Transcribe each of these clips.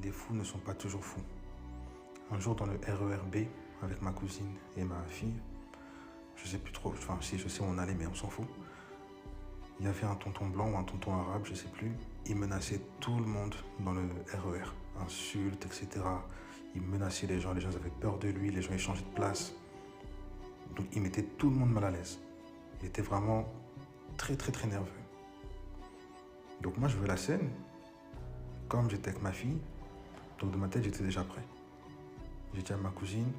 des fous ne sont pas toujours fous. Un jour dans le RER B, avec ma cousine et ma fille, je sais plus trop, enfin si je sais où on allait mais on s'en fout. Il y avait un tonton blanc ou un tonton arabe, je sais plus. Il menaçait tout le monde dans le RER. Insultes, etc. Il menaçait les gens avaient peur de lui, les gens échangeaient de place. Donc il mettait tout le monde mal à l'aise. Il était vraiment très très très nerveux. Donc moi je veux la scène, comme j'étais avec ma fille, donc de ma tête j'étais déjà prêt. J'ai dit à ma cousine,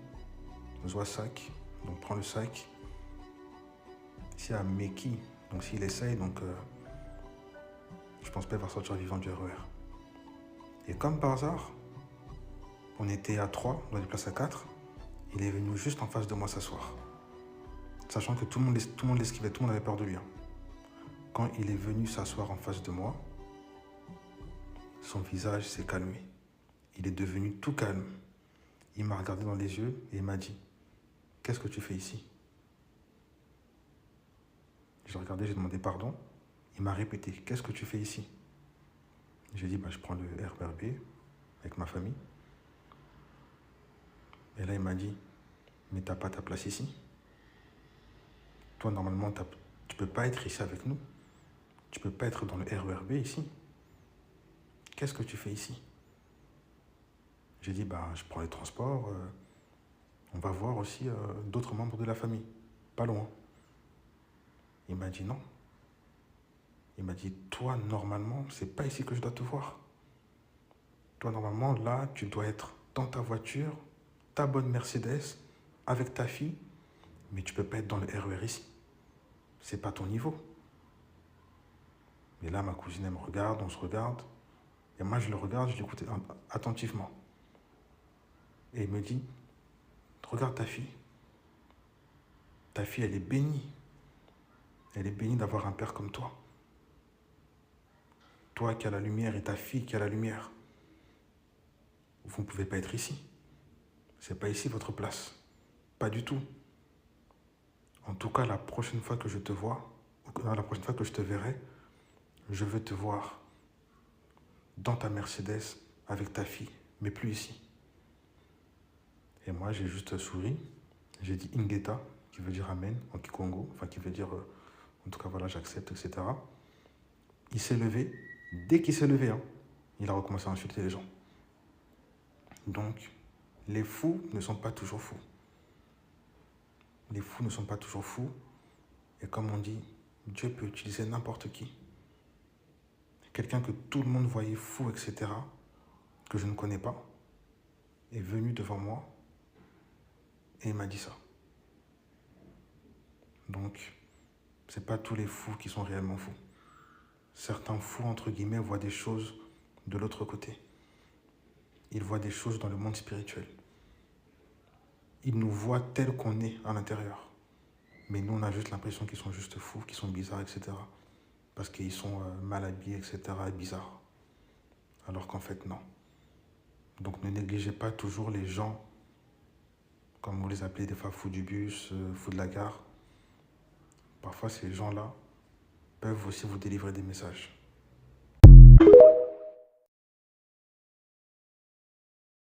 zois sac, donc prends le sac. Si à Meki, donc s'il essaye, donc je pense pas qu'il va sortir vivant du RER. Et comme par hasard, on était à 3, on avait place à 4, il est venu juste en face de moi s'asseoir. Sachant que tout le monde l'esquivait, tout le monde avait peur de lui. Quand il est venu s'asseoir en face de moi, son visage s'est calmé. Il est devenu tout calme. Il m'a regardé dans les yeux et il m'a dit « Qu'est-ce que tu fais ici ?» J'ai regardé, j'ai demandé pardon. Il m'a répété « Qu'est-ce que tu fais ici ?» J'ai dit je prends le RER B avec ma famille. Et là, il m'a dit « Mais t'as pas ta place ici. Toi, normalement, tu peux pas être ici avec nous. Tu peux pas être dans le RER B ici. Qu'est-ce que tu fais ici ?» J'ai dit je prends les transports. On va voir aussi d'autres membres de la famille. Pas loin. Il m'a dit non. Il m'a dit, toi, normalement, c'est pas ici que je dois te voir. Toi, normalement, là, tu dois être dans ta voiture, ta bonne Mercedes, avec ta fille, mais tu peux pas être dans le RER ici. C'est pas ton niveau. Mais là, ma cousine, elle me regarde, on se regarde. Et moi, je le regarde, je l'écoute attentivement. Et il me dit, regarde ta fille. Ta fille, elle est bénie. Elle est bénie d'avoir un père comme toi. Toi qui as la lumière et ta fille qui a la lumière. Vous ne pouvez pas être ici. C'est pas ici votre place. Pas du tout. En tout cas, la prochaine fois que je te vois, la prochaine fois que je te verrai, je veux te voir dans ta Mercedes avec ta fille, mais plus ici. Et moi, j'ai juste souri. J'ai dit Ingeta, qui veut dire Amen en Kikongo, enfin qui veut dire, en tout cas voilà, j'accepte, etc. Il s'est levé. Dès qu'il s'est levé, il a recommencé à insulter les gens. Donc, les fous ne sont pas toujours fous. Les fous ne sont pas toujours fous. Et comme on dit, Dieu peut utiliser n'importe qui. Quelqu'un que tout le monde voyait fou, etc., que je ne connais pas, est venu devant moi et il m'a dit ça. Donc, c'est pas tous les fous qui sont réellement fous. Certains fous, entre guillemets, voient des choses de l'autre côté. Ils voient des choses dans le monde spirituel. Ils nous voient tels qu'on est à l'intérieur. Mais nous, on a juste l'impression qu'ils sont juste fous, qu'ils sont bizarres, etc. Parce qu'ils sont mal habillés, etc., et bizarres. Alors qu'en fait, non. Donc ne négligez pas toujours les gens, comme vous les appelez des fois fous du bus, fous de la gare. Parfois, ces gens-là peuvent aussi vous délivrer des messages.